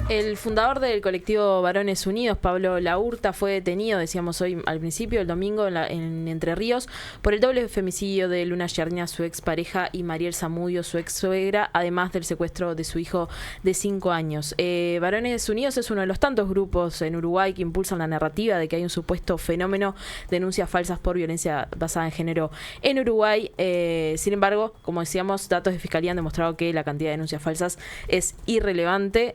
El fundador del colectivo Varones Unidos, Pablo Laurta, fue detenido, decíamos hoy al principio, el domingo en Entre Ríos, por el doble femicidio de Luna Yernia, su expareja, y Mariel Zamudio, su ex suegra, además del secuestro de su hijo de 5 años. Varones Unidos es uno de los tantos grupos en Uruguay que impulsan la narrativa de que hay un supuesto fenómeno de denuncias falsas por violencia basada en género en Uruguay. Sin embargo, como decíamos, datos de Fiscalía han demostrado que la cantidad de denuncias falsas es irrelevante.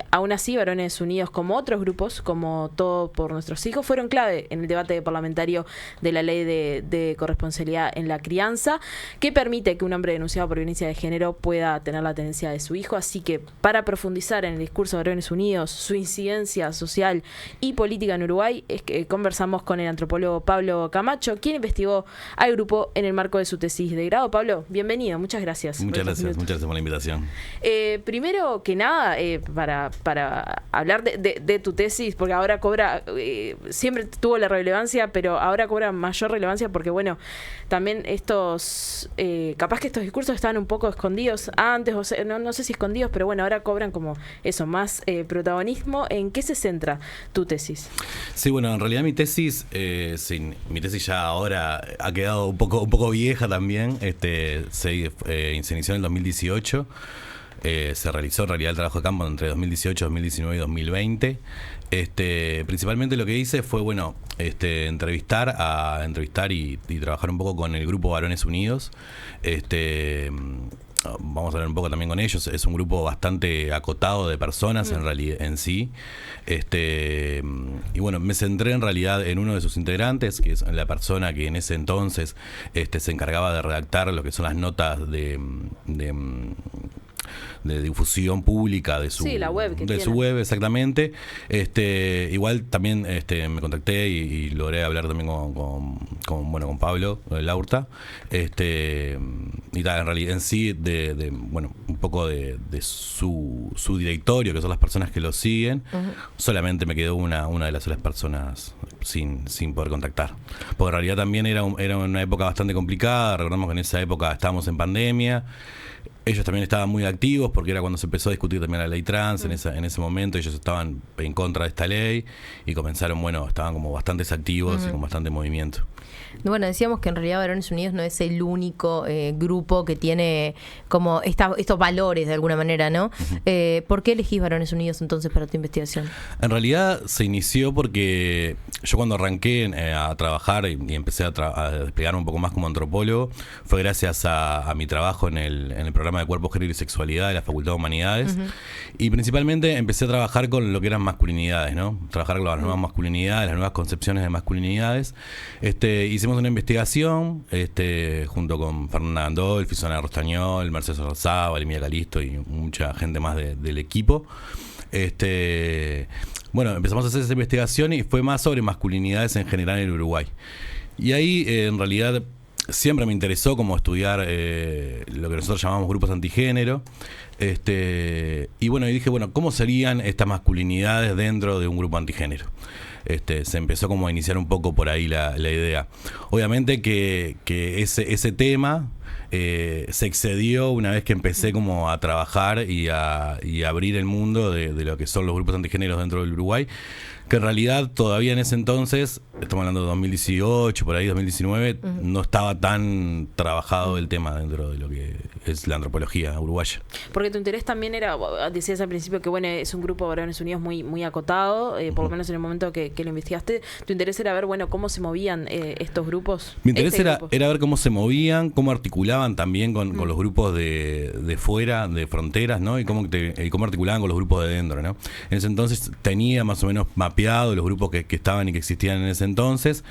Aún así, Varones Unidos, como otros grupos, como Todo por Nuestros Hijos, fueron clave en el debate parlamentario de la ley de corresponsabilidad en la crianza, que permite que un hombre denunciado por violencia de género pueda tener la tenencia de su hijo. Así que, para profundizar en el discurso de Varones Unidos, su incidencia social y política en Uruguay, es que conversamos con el antropólogo Pablo Camacho, quien investigó al grupo en el marco de su tesis de grado. Pablo, bienvenido, muchas gracias. Muchas gracias por la invitación. Primero que nada, para hablar de tu tesis, porque ahora cobra, siempre tuvo la relevancia, pero ahora cobra mayor relevancia porque, bueno, también capaz que estos discursos estaban un poco escondidos antes, o sea, no sé si escondidos, pero bueno, ahora cobran como eso, más protagonismo. ¿En qué se centra tu tesis? Sí, bueno, en realidad mi tesis ya ahora ha quedado un poco vieja también. Se inició en el 2018. Se realizó en realidad el trabajo de campo entre 2018, 2019 y 2020. Principalmente lo que hice fue, entrevistar y trabajar un poco con el grupo Varones Unidos. Vamos a hablar un poco también con ellos. Es un grupo bastante acotado de personas en realidad en sí. Y bueno, me centré en realidad en uno de sus integrantes, que es la persona que en ese entonces se encargaba de redactar lo que son las notas de difusión pública de su web, exactamente. Igual también me contacté y logré hablar también con Pablo Laurta, y tal, en realidad en sí un poco de su directorio, que son las personas que lo siguen. Solamente me quedó una de las personas sin poder contactar, porque en realidad también era una época bastante complicada. Recordamos que en esa época estábamos en pandemia. Ellos también estaban muy activos porque era cuando se empezó a discutir también la ley trans. En ese momento ellos estaban en contra de esta ley y comenzaron, estaban como bastante activos y con bastante movimiento. Bueno, decíamos que en realidad Varones Unidos no es el único grupo que tiene como estos valores de alguna manera, ¿no? ¿Por qué elegís Varones Unidos entonces para tu investigación? En realidad se inició porque yo cuando arranqué a trabajar y empecé a desplegarme un poco más como antropólogo, fue gracias a mi trabajo en el programa de Cuerpo, Género y Sexualidad de la Facultad de Humanidades. Y principalmente empecé a trabajar con lo que eran masculinidades, ¿no? Trabajar con las nuevas masculinidades, las nuevas concepciones de masculinidades. Hicimos una investigación junto con Fernanda Gandolfi, Susana Rostañol, Mercedes Orzábal, Emilia Calisto y mucha gente más del equipo. Empezamos a hacer esa investigación y fue más sobre masculinidades en general en Uruguay. Y ahí en realidad siempre me interesó como estudiar lo que nosotros llamamos grupos antigénero. Y dije, ¿cómo serían estas masculinidades dentro de un grupo antigénero? Se empezó como a iniciar un poco por ahí la idea. Obviamente que ese tema se excedió una vez que empecé como a trabajar y a abrir el mundo de lo que son los grupos antigéneros dentro del Uruguay, que en realidad todavía en ese entonces, estamos hablando de 2018, por ahí 2019, no estaba tan trabajado el tema dentro de lo que es la antropología uruguaya. Porque tu interés también era, decías al principio que es un grupo de Varones Unidos muy acotado, por lo menos en el momento que lo investigaste. Tu interés era ver, cómo se movían estos grupos. Mi interés era ver cómo se movían, cómo articulaban también con los grupos de fuera, de fronteras, ¿no? Y cómo articulaban con los grupos de dentro, ¿no? En ese entonces tenía más o menos mapeado los grupos que estaban y que existían en ese entonces,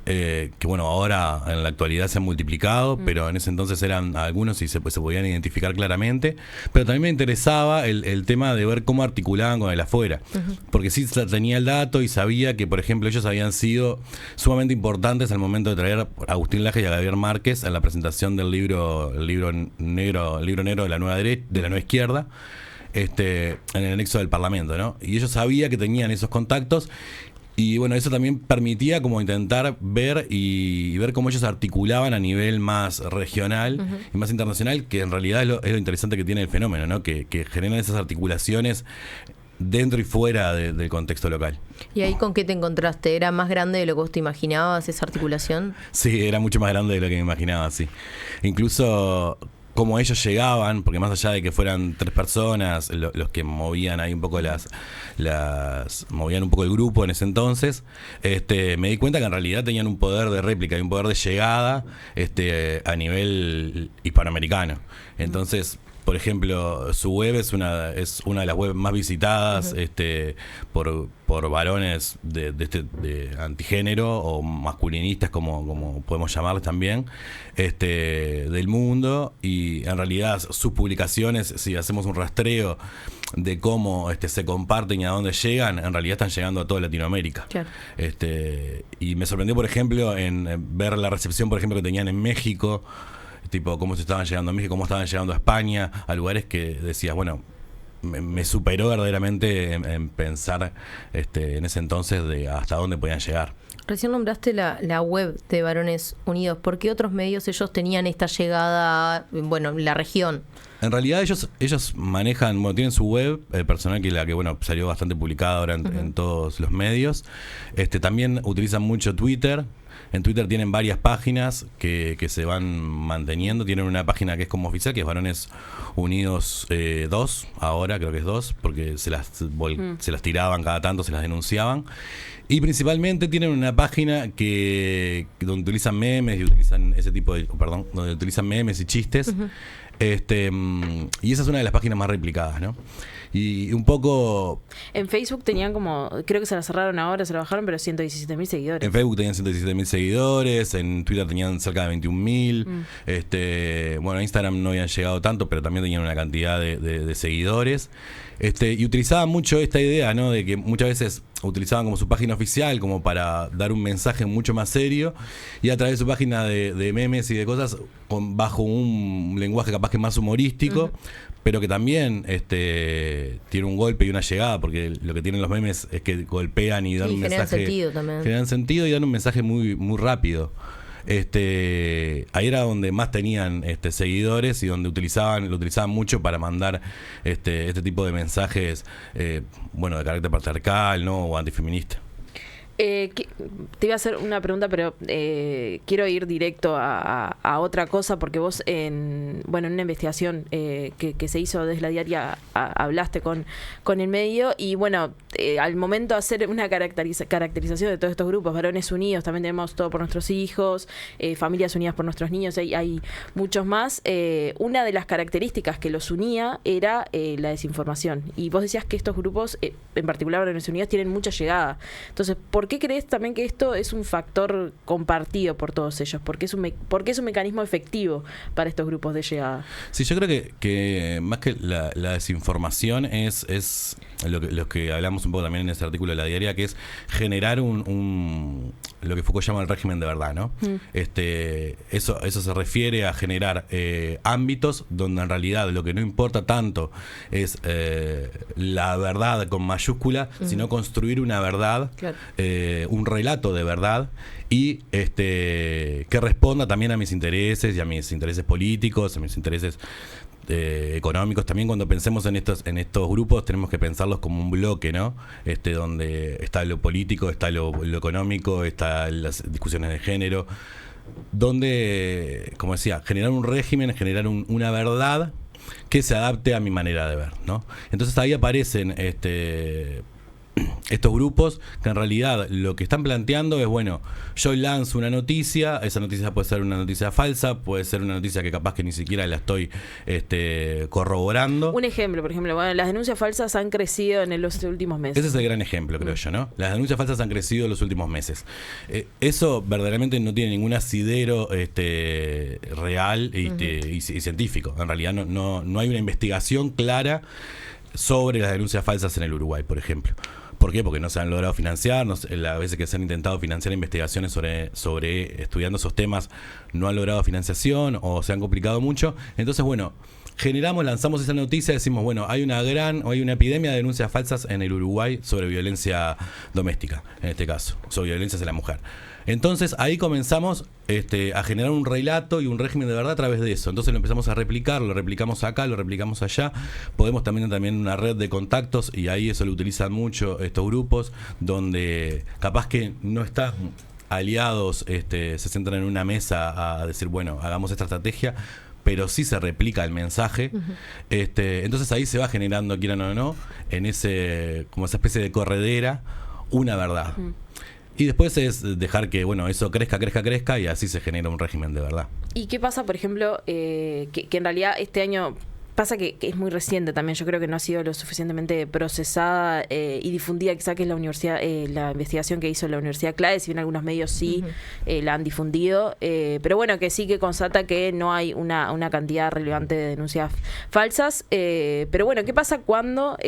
que ahora en la actualidad se han multiplicado, pero en ese entonces eran algunos y se podían identificar claramente. Pero también me interesaba el tema de ver cómo articulaban con el afuera, porque sí tenía el dato y sabía que, por ejemplo, ellos habían sido sumamente importantes al momento de traer a Agustín Laje y a Gabriel Márquez en la presentación del libro negro de la nueva izquierda, en el anexo del Parlamento, ¿no? Y ellos sabían que tenían esos contactos Y bueno, eso también permitía como intentar ver y ver cómo ellos articulaban a nivel más regional y más internacional, que en realidad es lo interesante que tiene el fenómeno, ¿no? Que generan esas articulaciones dentro y fuera del contexto local. ¿Y ahí con qué te encontraste? ¿Era más grande de lo que vos te imaginabas esa articulación? Sí, era mucho más grande de lo que me imaginaba, sí. Incluso como ellos llegaban, porque más allá de que fueran 3 personas los que movían ahí un poco movían un poco el grupo en ese entonces, me di cuenta que en realidad tenían un poder de réplica y un poder de llegada a nivel hispanoamericano. Entonces, por ejemplo, su web es una de las webs más visitadas por varones de antigénero o masculinistas, como podemos llamarles también, del mundo. Y en realidad sus publicaciones, si hacemos un rastreo de cómo se comparten y a dónde llegan, en realidad están llegando a toda Latinoamérica. Claro. Y me sorprendió, por ejemplo, en ver la recepción, por ejemplo, que tenían en México, tipo cómo se estaban llegando a México, cómo estaban llegando a España, a lugares que decías, bueno, me superó verdaderamente en pensar en ese entonces de hasta dónde podían llegar. Recién nombraste la web de Varones Unidos. ¿Por qué otros medios ellos tenían esta llegada, en la región? En realidad ellos manejan, tienen su web personal, que salió bastante publicada ahora en todos los medios. También utilizan mucho Twitter. En Twitter tienen varias páginas que se van manteniendo. Tienen una página que es como oficial, que es Varones Unidos 2, ahora creo que es 2, porque se las tiraban cada tanto, se las denunciaban. Y principalmente tienen una página donde utilizan memes y utilizan donde utilizan memes y chistes. Y esa es una de las páginas más replicadas, ¿no? Y un poco... En Facebook tenían creo que se la cerraron ahora, se la bajaron, pero 117.000 seguidores. En Facebook tenían 117.000 seguidores, en Twitter tenían cerca de 21.000. En Instagram no habían llegado tanto, pero también tenían una cantidad de seguidores. Y utilizaban mucho esta idea, ¿no? De que muchas veces utilizaban como su página oficial como para dar un mensaje mucho más serio, y a través de su página de memes y de cosas bajo un lenguaje capaz que más humorístico, pero que también tiene un golpe y una llegada, porque lo que tienen los memes es que golpean y dan un mensaje, sentido también. Generan sentido y dan un mensaje muy, muy rápido. Ahí era donde más tenían seguidores y donde lo utilizaban mucho para mandar este tipo de mensajes de carácter patriarcal, ¿no? O antifeminista. Te iba a hacer una pregunta, pero quiero ir directo a otra cosa, porque vos en una investigación que se hizo desde la diaria hablaste con el medio, y al momento de hacer una caracterización de todos estos grupos, Varones Unidos, también tenemos Todo por Nuestros Hijos, Familias Unidas por Nuestros Niños, hay muchos más. Una de las características que los unía era la desinformación, y vos decías que estos grupos, en particular Varones Unidos, tienen mucha llegada. Entonces, ¿por qué crees también que esto es un factor compartido por todos ellos? ¿Por qué es un mecanismo efectivo para estos grupos de llegada? Sí, yo creo que más que la desinformación es lo que hablamos un poco también en ese artículo de la diaria, que es generar lo que Foucault llama el régimen de verdad, ¿no? Eso se refiere a generar ámbitos donde en realidad lo que no importa tanto es la verdad con mayúscula, sino construir una verdad, claro. Un relato de verdad, y que responda también a mis intereses y a mis intereses políticos, a mis intereses económicos. También cuando pensemos en estos grupos tenemos que pensarlos como un bloque, ¿no? Donde está lo político, está lo económico, están las discusiones de género, donde, como decía, generar un régimen, generar una verdad que se adapte a mi manera de ver, ¿no? Entonces ahí aparecen estos grupos que en realidad lo que están planteando es, yo lanzo una noticia, esa noticia puede ser una noticia falsa, puede ser una noticia que capaz que ni siquiera la estoy corroborando. Un ejemplo, por ejemplo, las denuncias falsas han crecido en los últimos meses. Ese es el gran ejemplo, creo yo, ¿no? Las denuncias falsas han crecido en los últimos meses. Eso verdaderamente no tiene ningún asidero real y científico. En realidad no hay una investigación clara sobre las denuncias falsas en el Uruguay, por ejemplo. ¿Por qué? Porque no se han logrado financiar, las veces que se han intentado financiar investigaciones sobre estudiando esos temas no han logrado financiación o se han complicado mucho. Entonces, bueno, lanzamos esa noticia, decimos, bueno, hay una epidemia de denuncias falsas en el Uruguay sobre violencia doméstica, en este caso, sobre violencia hacia la mujer. Entonces ahí comenzamos a generar un relato y un régimen de verdad a través de eso. Entonces lo empezamos a replicar, lo replicamos acá, lo replicamos allá. Podemos también una red de contactos, y ahí eso lo utilizan mucho estos grupos, donde capaz que no están aliados, se centran en una mesa a decir, bueno, hagamos esta estrategia, pero sí se replica el mensaje. Entonces ahí se va generando, quieran o no, como esa especie de corredera, una verdad. Y después es dejar que, bueno, eso crezca, y así se genera un régimen de verdad. ¿Y qué pasa, por ejemplo, que en realidad este año pasa que es muy reciente también? Yo creo que no ha sido lo suficientemente procesada y difundida, quizá, que es la investigación que hizo la Universidad Clave, si bien algunos medios sí la han difundido, pero bueno, que sí que constata que no hay una cantidad relevante de denuncias falsas, pero bueno, ¿qué pasa cuando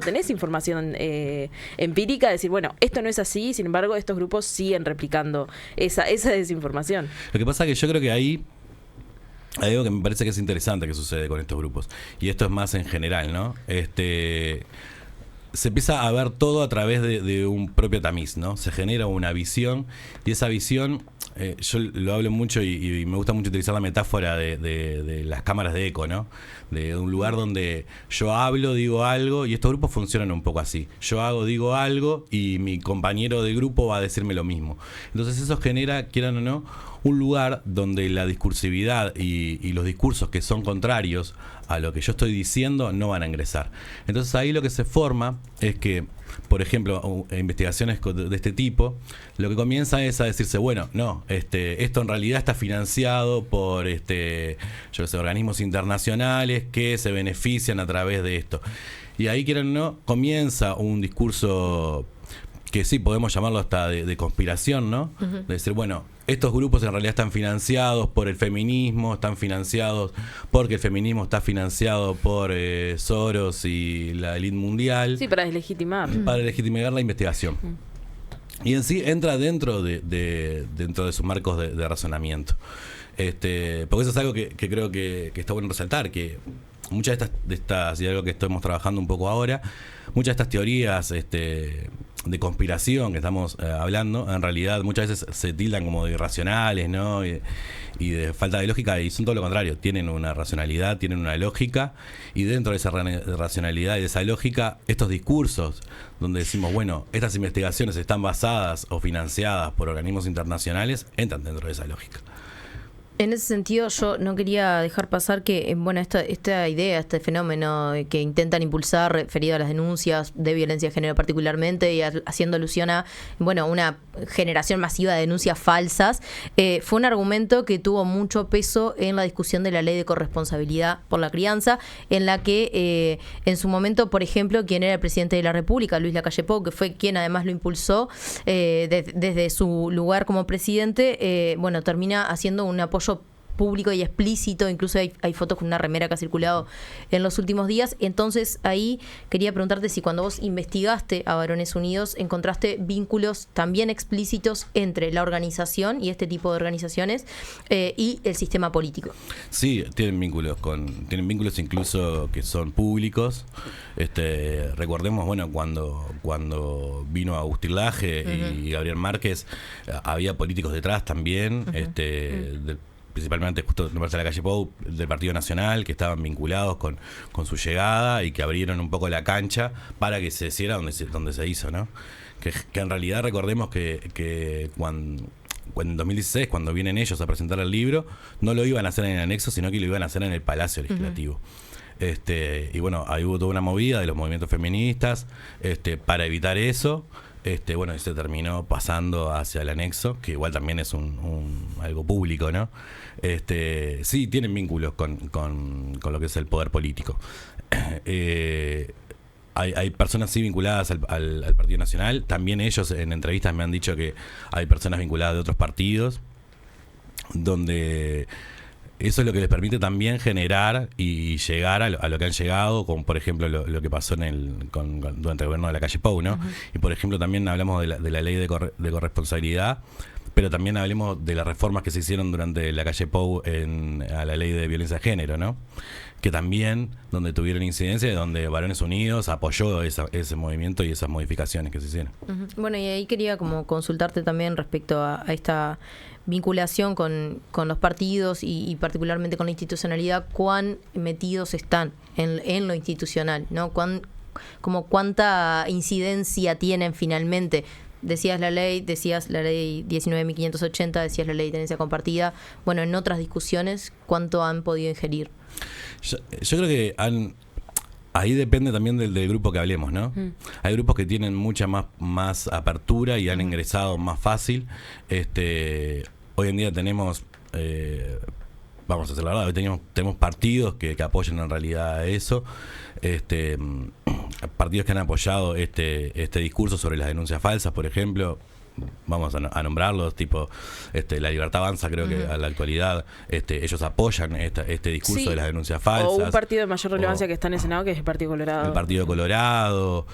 tenés información empírica, decir, bueno, esto no es así, sin embargo estos grupos siguen replicando esa desinformación? Lo que pasa es que yo creo que ahí hay algo que me parece que es interesante que sucede con estos grupos, y esto es más en general, ¿no? Se empieza a ver todo a través de un propio tamiz, ¿no? Se genera una visión, y esa visión, yo lo hablo mucho y me gusta mucho utilizar la metáfora de las cámaras de eco, ¿no? De un lugar donde yo hablo, digo algo, y estos grupos funcionan un poco así. Yo digo algo, y mi compañero de grupo va a decirme lo mismo. Entonces eso genera, quieran o no, un lugar donde la discursividad y los discursos que son contrarios a lo que yo estoy diciendo no van a ingresar. Entonces ahí lo que se forma es que, por ejemplo, investigaciones de este tipo, lo que comienza es a decirse, bueno, no, esto en realidad está financiado por organismos internacionales que se benefician a través de esto. Y ahí, quieran o no, comienza un discurso que sí podemos llamarlo hasta de conspiración, ¿no? De decir, bueno, estos grupos en realidad están financiados por el feminismo, están financiados porque el feminismo está financiado por Soros y la élite mundial. Sí, para deslegitimar. Para legitimar la investigación. Y en sí entra dentro de sus marcos de razonamiento. Porque eso es algo que creo que está bueno resaltar, que muchas de estas, y algo que estamos trabajando un poco ahora, muchas de estas teorías de conspiración que estamos hablando, en realidad muchas veces se tildan como de irracionales, ¿no? Y de falta de lógica, y son todo lo contrario, tienen una racionalidad, tienen una lógica, y dentro de esa racionalidad y de esa lógica, estos discursos donde decimos, bueno, estas investigaciones están basadas o financiadas por organismos internacionales, entran dentro de esa lógica. En ese sentido, yo no quería dejar pasar que, bueno, esta idea, este fenómeno que intentan impulsar referido a las denuncias de violencia de género particularmente, y haciendo alusión a, bueno, una generación masiva de denuncias falsas, fue un argumento que tuvo mucho peso en la discusión de la ley de corresponsabilidad por la crianza, en la que en su momento, por ejemplo, quien era el presidente de la República, Luis Lacalle Pou, que fue quien además lo impulsó desde su lugar como presidente, bueno, termina haciendo un apoyo público y explícito, incluso hay fotos con una remera que ha circulado en los últimos días. Entonces ahí quería preguntarte si cuando vos investigaste a Varones Unidos encontraste vínculos también explícitos entre la organización y este tipo de organizaciones y el sistema político. Sí, tienen vínculos incluso que son públicos. Recordemos, bueno, cuando vino Agustín Laje y Gabriel Márquez, había políticos detrás también, principalmente justo Marcela Lacalle Pou del Partido Nacional, que estaban vinculados con su llegada y que abrieron un poco la cancha para que se hiciera donde se hizo, ¿no? Que en realidad recordemos que cuando en 2016, cuando vienen ellos a presentar el libro, no lo iban a hacer en el anexo, sino que lo iban a hacer en el Palacio Legislativo. Y bueno, ahí hubo toda una movida de los movimientos feministas para evitar eso. Bueno, y se terminó pasando hacia el anexo, que igual también es algo público, ¿no? Sí, tienen vínculos con lo que es el poder político. Hay personas sí vinculadas al Partido Nacional. También ellos en entrevistas me han dicho que hay personas vinculadas de otros partidos, donde eso es lo que les permite también generar y llegar a lo que han llegado, como por ejemplo lo que pasó durante el gobierno de la calle Pou, ¿no? Y por ejemplo también hablamos de la ley de corresponsabilidad, pero también hablemos de las reformas que se hicieron durante la calle Pou a la ley de violencia de género, ¿no? Que también, donde tuvieron incidencia, donde Varones Unidos apoyó ese movimiento y esas modificaciones que se hicieron. Bueno, y ahí quería como consultarte también respecto a esta vinculación con los partidos y particularmente con la institucionalidad, cuán metidos están en lo institucional, ¿no? Cuánta incidencia tienen finalmente. Decías la ley 19.580, decías la ley de tenencia compartida. Bueno, en otras discusiones, ¿cuánto han podido ingerir? Yo creo que ahí depende también del grupo que hablemos, ¿no? Hay grupos que tienen mucha más apertura y han ingresado más fácil. Hoy en día tenemos, vamos a hacer la verdad, hoy tenemos partidos que apoyan en realidad eso. Partidos que han apoyado este discurso sobre las denuncias falsas, por ejemplo. Vamos a nombrarlos, tipo La Libertad Avanza, creo que a la actualidad ellos apoyan este discurso de las denuncias falsas. O un partido de mayor relevancia que está en el Senado, que es el Partido Colorado. El Partido Colorado,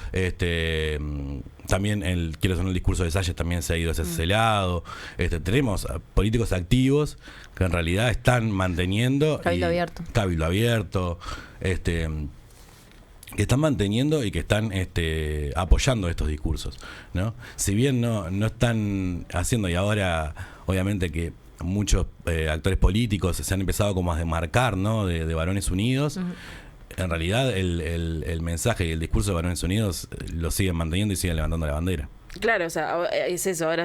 también el discurso de Salles también se ha ido hacia ese lado. Tenemos políticos activos que en realidad están manteniendo Cabildo Abierto, que están manteniendo y que están apoyando estos discursos, ¿no? Si bien no están haciendo, y ahora obviamente que muchos actores políticos se han empezado como a desmarcar, ¿no? de Varones Unidos, en realidad el mensaje y el discurso de Varones Unidos lo siguen manteniendo y siguen levantando la bandera. Claro, o sea, es eso, ahora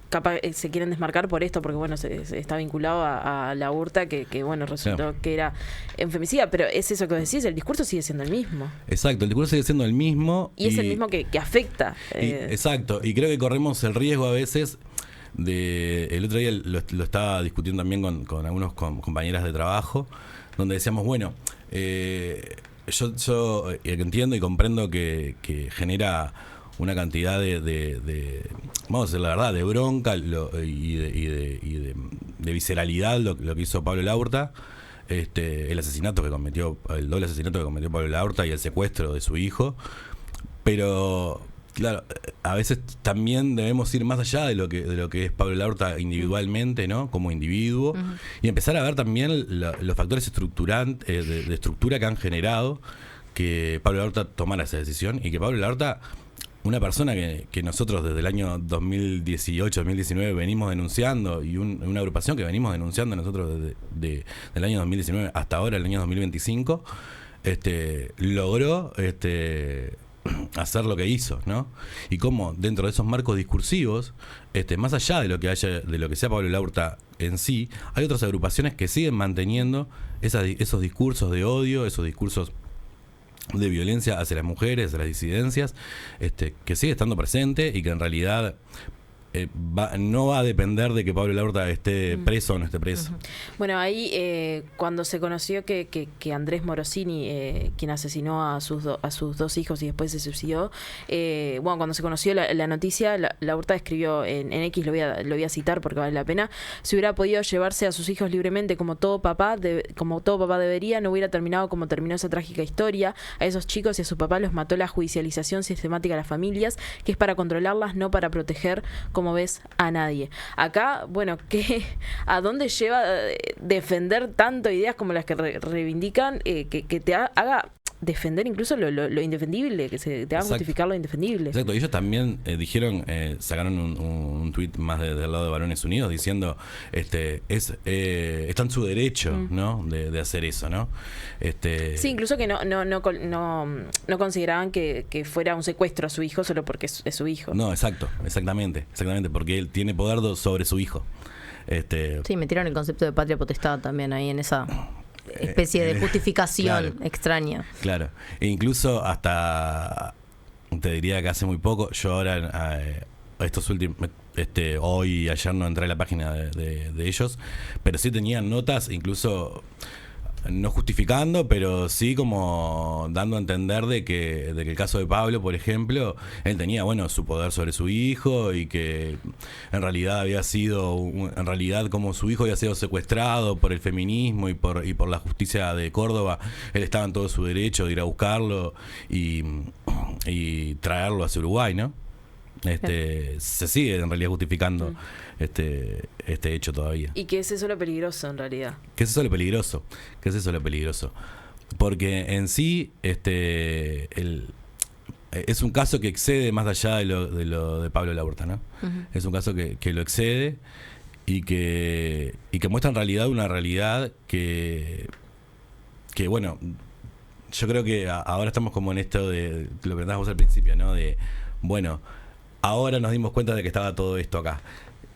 capaz se quieren desmarcar por esto, porque bueno, se está vinculado a la Hurta, que bueno, resultó que era en femicida, pero es eso que vos decís, el discurso sigue siendo el mismo. Exacto, el discurso sigue siendo el mismo. Y es el mismo que afecta. Exacto, y creo que corremos el riesgo a veces el otro día lo estaba discutiendo también con algunos compañeras de trabajo, donde decíamos, bueno, yo entiendo y comprendo que genera una cantidad de vamos a decir la verdad, de bronca y de visceralidad lo que hizo Pablo Laurta, el doble asesinato que cometió Pablo Laurta y el secuestro de su hijo. Pero claro, a veces también debemos ir más allá de lo que es Pablo Laurta individualmente, ¿no? Como individuo, y empezar a ver también los factores estructurantes de estructura que han generado que Pablo Laurta tomara esa decisión, y que Pablo Laurta, una persona que nosotros desde el año 2018, 2019 venimos denunciando, y una agrupación que venimos denunciando nosotros desde del año 2019 hasta ahora, el año 2025, logró hacer lo que hizo, ¿no? Y cómo dentro de esos marcos discursivos, más allá de lo que sea Pablo Laurta en sí, hay otras agrupaciones que siguen manteniendo esos discursos de odio, esos discursos de violencia hacia las mujeres, hacia las disidencias, que sigue estando presente y que en realidad no va a depender de que Pablo Laurta esté preso o no esté preso. Bueno, ahí cuando se conoció que Andrés Morosini, quien asesinó a sus dos hijos y después se suicidó, bueno, cuando se conoció la noticia, Laurta escribió en X, lo voy a citar porque vale la pena: si hubiera podido llevarse a sus hijos libremente como todo papá debería, no hubiera terminado como terminó esa trágica historia. A esos chicos y a su papá los mató la judicialización sistemática de las familias, que es para controlarlas, no para proteger, como ves, a nadie. Acá, bueno, ¿a dónde lleva defender tanto ideas como las que reivindican, que te haga defender incluso lo indefendible, que te haga justificar lo indefendible? Exacto, ellos también dijeron, sacaron un tuit más del lado de Varones Unidos diciendo, está en su derecho, ¿no? de hacer eso, ¿no? Sí, incluso que no consideraban que fuera un secuestro a su hijo solo porque es su hijo. No, exactamente, porque él tiene poder sobre su hijo. Sí, metieron el concepto de patria potestad también ahí en esa especie de justificación extraña. Claro, e incluso hasta te diría que hace muy poco, yo ahora estos últimos hoy y ayer no entré a la página de ellos, pero sí tenían notas, incluso no justificando, pero sí como dando a entender de que el caso de Pablo, por ejemplo, él tenía, bueno, su poder sobre su hijo y que en realidad había sido, en realidad como su hijo había sido secuestrado por el feminismo y por la justicia de Córdoba, él estaba en todo su derecho de ir a buscarlo y traerlo hacia Uruguay, ¿no? Se sigue en realidad justificando este hecho todavía. Y que es eso lo peligroso en realidad. ¿Qué es eso lo peligroso? ¿Qué es eso lo peligroso? Porque en sí es un caso que excede más allá de lo de Pablo Laurta, ¿no? Uh-huh. Es un caso que lo excede y que muestra en realidad una realidad que bueno, yo creo que ahora estamos como en esto de lo que comentábamos al principio, ¿no? De, bueno, ahora nos dimos cuenta de que estaba todo esto acá.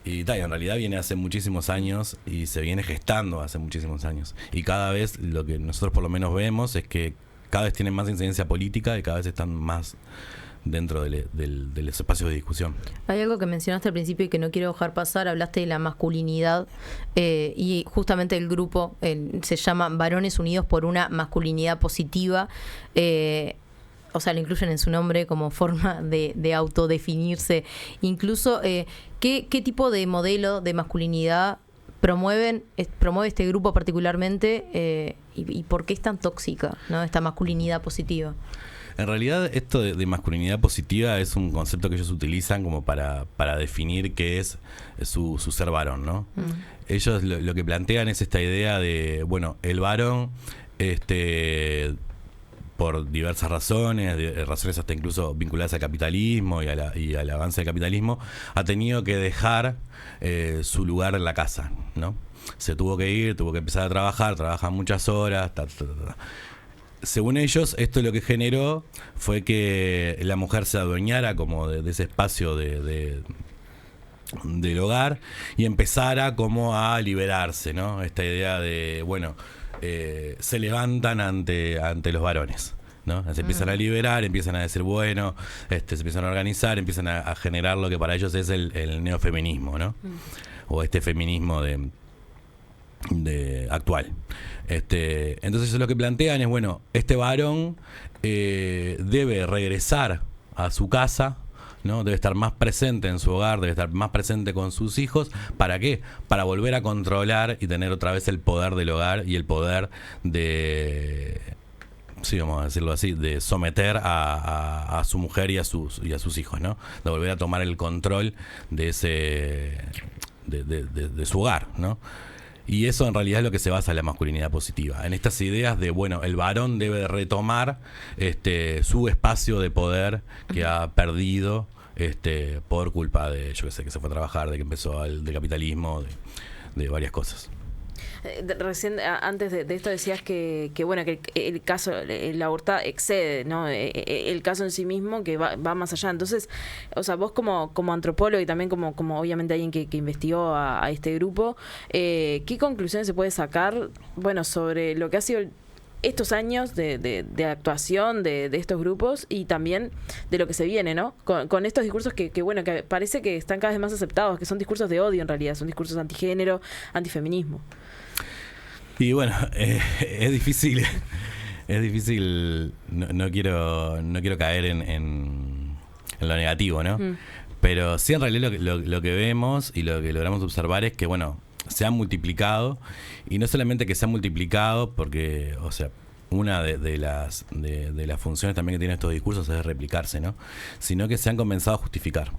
Y en realidad viene hace muchísimos años y se viene gestando hace muchísimos años. Y cada vez lo que nosotros por lo menos vemos es que cada vez tienen más incidencia política y cada vez están más dentro de los espacios de discusión. Hay algo que mencionaste al principio y que no quiero dejar pasar, hablaste de la masculinidad y justamente el grupo se llama Varones Unidos por una Masculinidad Positiva. O sea, lo incluyen en su nombre como forma de autodefinirse. Incluso, ¿qué tipo de modelo de masculinidad promueve este grupo particularmente y por qué es tan tóxica, ¿no? Esta masculinidad positiva? En realidad esto de masculinidad positiva es un concepto que ellos utilizan como para definir qué es su ser varón, ¿no? Ellos lo que plantean es esta idea de, bueno, el varón, por diversas razones, razones hasta incluso vinculadas al capitalismo y al avance del capitalismo, ha tenido que dejar su lugar en la casa, ¿no? Se tuvo que ir, tuvo que empezar a trabaja muchas horas, Según ellos, esto lo que generó fue que la mujer se adueñara como de ese espacio del hogar y empezara como a liberarse, ¿no? Esta idea de, bueno, se levantan ante los varones, ¿no? Se empiezan a liberar, empiezan a decir, bueno, se empiezan a organizar, empiezan a generar lo que para ellos es el neofeminismo, ¿no? O este feminismo de actual. Entonces lo que plantean es, bueno, este varón debe regresar a su casa, ¿no? Debe estar más presente en su hogar, debe estar más presente con sus hijos. ¿Para qué? Para volver a controlar y tener otra vez el poder del hogar y el poder de, sí, vamos a decirlo así, de someter a su mujer y a sus hijos, ¿no? De volver a tomar el control de ese de su hogar, ¿no? Y eso en realidad es lo que se basa en la masculinidad positiva, en estas ideas de, bueno, el varón debe retomar su espacio de poder que ha perdido por culpa de, yo qué sé, que se fue a trabajar, de que empezó del capitalismo, de varias cosas. Recién, antes de esto decías que bueno, que el caso, la aborta excede, ¿no? El caso en sí mismo, que va más allá. Entonces, o sea, vos como antropólogo y también como obviamente alguien que investigó a este grupo, ¿qué conclusiones se puede sacar, bueno, sobre lo que ha sido estos años de actuación de estos grupos y también de lo que se viene, ¿no? Con estos discursos que bueno, que parece que están cada vez más aceptados, que son discursos de odio en realidad, son discursos antigénero, antifeminismo. Y bueno, es difícil, no quiero caer en lo negativo, ¿no? Pero sí, en realidad lo que vemos y lo que logramos observar es que, bueno, se han multiplicado, y no solamente que se han multiplicado, porque, o sea, una de las funciones también que tienen estos discursos es replicarse, ¿no? Sino que se han comenzado a justificar,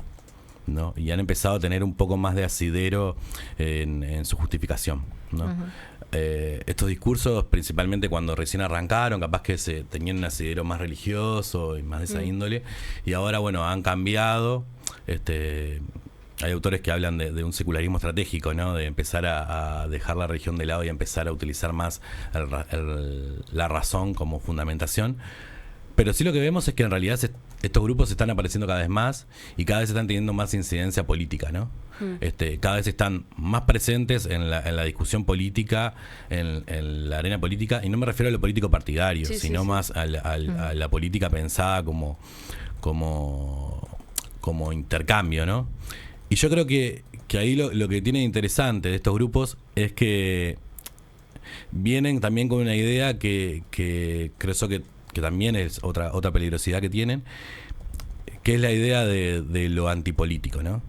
¿no? Y han empezado a tener un poco más de asidero en su justificación, ¿no? Uh-huh. Estos discursos, principalmente cuando recién arrancaron, capaz que se tenían un asidero más religioso y más de esa índole, y ahora, bueno, han cambiado. Hay autores que hablan de un secularismo estratégico, ¿no? De empezar a dejar la religión de lado y a empezar a utilizar más la razón como fundamentación. Pero sí lo que vemos es que en realidad estos grupos están apareciendo cada vez más y cada vez están teniendo más incidencia política, ¿no? Cada vez están más presentes en la discusión política, en la arena política, y no me refiero a lo político partidario, sino más a la política pensada como intercambio, ¿no? Y yo creo que ahí lo que tiene interesante de estos grupos es que vienen también con una idea que creo que también es otra peligrosidad que tienen, que es la idea de lo antipolítico, ¿no?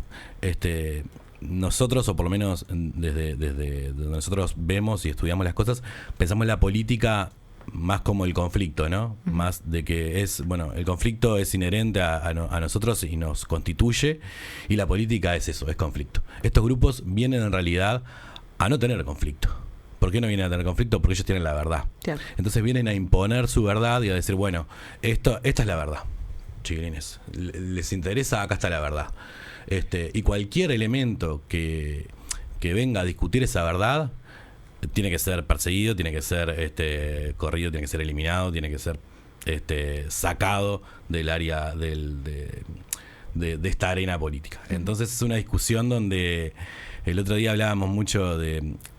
Nosotros, o por lo menos desde donde nosotros vemos y estudiamos las cosas, pensamos en la política más como el conflicto, ¿no? Más de que el conflicto es inherente a nosotros y nos constituye, y la política es eso, es conflicto. Estos grupos vienen en realidad a no tener conflicto. ¿Por qué no vienen a tener conflicto? Porque ellos tienen la verdad. Claro. Entonces vienen a imponer su verdad y a decir, bueno, esta es la verdad, chiquilines. Les interesa, acá está la verdad. Y cualquier elemento que venga a discutir esa verdad tiene que ser perseguido, tiene que ser corrido, tiene que ser eliminado, tiene que ser sacado del área de esta arena política. Entonces es una discusión donde el otro día hablábamos mucho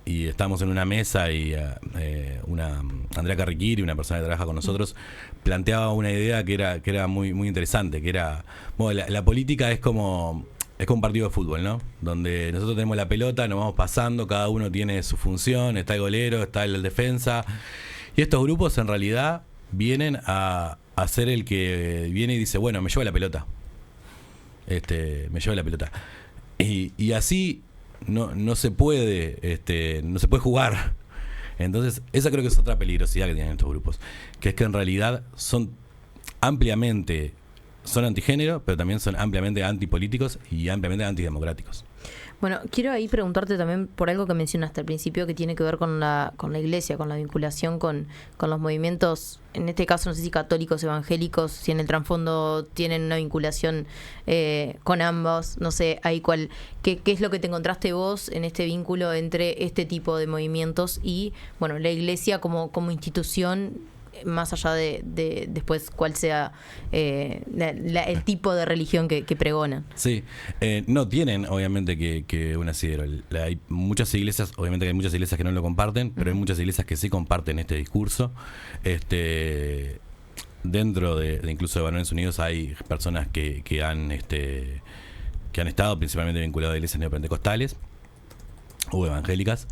y estábamos en una mesa y Andrea Carriquiri, una persona que trabaja con nosotros, planteaba una idea que era muy, muy interesante, que era, bueno, la política es como un partido de fútbol, ¿no? Donde nosotros tenemos la pelota, nos vamos pasando, cada uno tiene su función, está el golero, está el defensa, y estos grupos en realidad vienen a ser el que viene y dice, bueno, me llevo la pelota. Me llevo la pelota. Y así no se puede, no se puede jugar. Entonces, esa creo que es otra peligrosidad que tienen estos grupos, que es que en realidad son antigénero, pero también son ampliamente antipolíticos y ampliamente antidemocráticos. Bueno, quiero ahí preguntarte también por algo que mencionaste al principio, que tiene que ver con la iglesia, con la vinculación con los movimientos, en este caso no sé si católicos, evangélicos, si en el trasfondo tienen una vinculación con ambos, no sé, ¿qué es lo que te encontraste vos en este vínculo entre este tipo de movimientos y, bueno, la iglesia como institución, más allá de después cuál sea el tipo de religión que pregonan? Sí, no tienen obviamente que un asidero. Hay muchas iglesias, obviamente que hay muchas iglesias que no lo comparten, pero hay muchas iglesias que sí comparten este discurso. Dentro de incluso de Varones Unidos hay personas que han estado principalmente vinculadas a iglesias neopentecostales o evangélicas,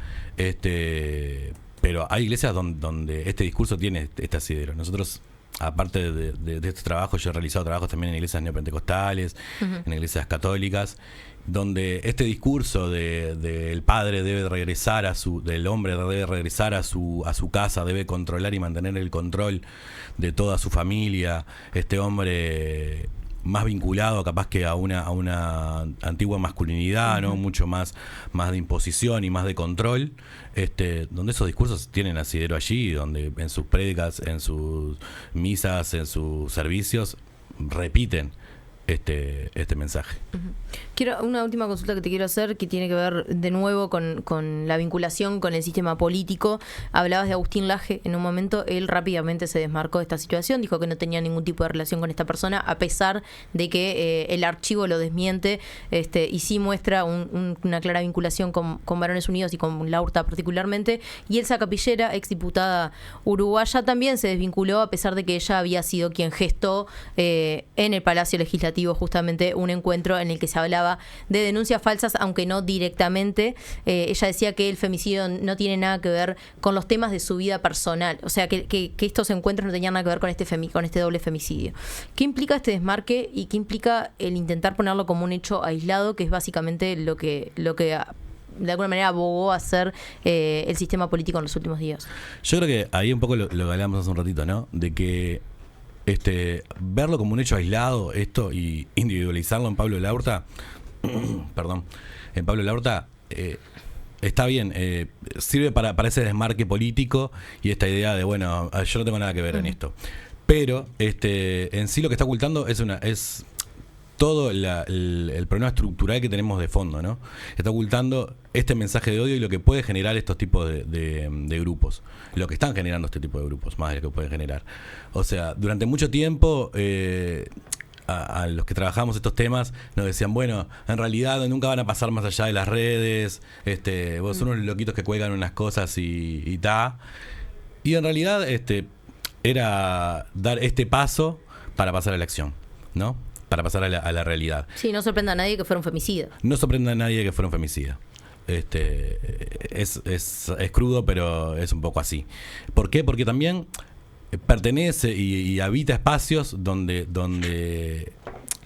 pero hay iglesias donde este discurso tiene este asidero. Nosotros, aparte de este trabajo, yo he realizado trabajos también en iglesias neopentecostales, en iglesias católicas, donde este discurso del padre debe regresar del hombre debe regresar a su casa, debe controlar y mantener el control de toda su familia, este hombre más vinculado capaz que a una antigua masculinidad, ¿no? Mucho más de imposición y más de control, donde esos discursos tienen asidero allí, donde en sus prédicas, en sus misas, en sus servicios repiten este mensaje. Una última consulta que te quiero hacer, que tiene que ver de nuevo con la vinculación con el sistema político. Hablabas de Agustín Laje en un momento. Él rápidamente se desmarcó de esta situación, dijo que no tenía ningún tipo de relación con esta persona, a pesar de que el archivo lo desmiente, y sí muestra una clara vinculación con Varones Unidos y con Laurta particularmente. Y Elsa Capillera, exdiputada uruguaya, también se desvinculó, a pesar de que ella había sido quien gestó en el Palacio Legislativo justamente un encuentro en el que se hablaba de denuncias falsas, aunque no directamente. Ella decía que el femicidio no tiene nada que ver con los temas de su vida personal, o sea, que estos encuentros no tenían nada que ver con este doble femicidio. ¿Qué implica este desmarque y qué implica el intentar ponerlo como un hecho aislado, que es básicamente lo que de alguna manera abogó a hacer el sistema político en los últimos días? Yo creo que ahí un poco lo que hablábamos hace un ratito, ¿no? De que verlo como un hecho aislado, y individualizarlo en Pablo Laurta, está bien, sirve para ese desmarque político y esta idea de, bueno, yo no tengo nada que ver en esto. Pero en sí lo que está ocultando es todo el problema estructural que tenemos de fondo, ¿no? Está ocultando este mensaje de odio y lo que puede generar estos tipos de grupos, lo que están generando este tipo de grupos, más de lo que pueden generar. O sea, durante mucho tiempo a los que trabajamos estos temas nos decían, bueno, en realidad nunca van a pasar más allá de las redes, vos son unos loquitos que cuelgan unas cosas y ta. Y en realidad era dar este paso para pasar a la acción, ¿no? Para pasar a la realidad. Sí, no sorprenda a nadie que fuera un femicida. No sorprenda a nadie que fuera un femicida. es crudo, pero es un poco así. ¿Por qué? Porque también pertenece y habita espacios donde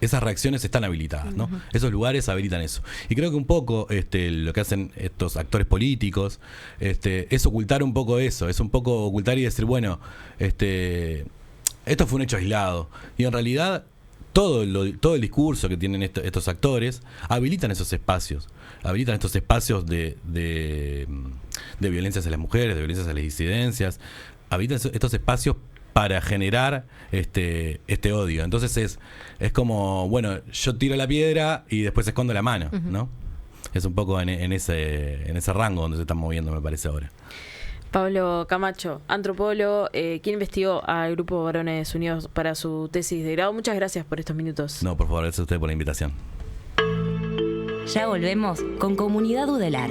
esas reacciones están habilitadas, ¿no? Uh-huh. Esos lugares habilitan eso. Y creo que un poco lo que hacen estos actores políticos es ocultar un poco eso, es un poco ocultar y decir, bueno, esto fue un hecho aislado. Y en realidad todo el discurso que tienen estos actores habilitan esos espacios. Habilitan estos espacios de violencia hacia las mujeres, de violencia hacia las disidencias. Habilitan estos espacios para generar este odio. Entonces es como, bueno, yo tiro la piedra y después escondo la mano, uh-huh. ¿no? Es un poco en ese rango donde se están moviendo, me parece ahora. Pablo Camacho, antropólogo, quien investigó al Grupo Varones Unidos para su tesis de grado. Muchas gracias por estos minutos. No, por favor, gracias a usted por la invitación. Ya volvemos con Comunidad Udelar.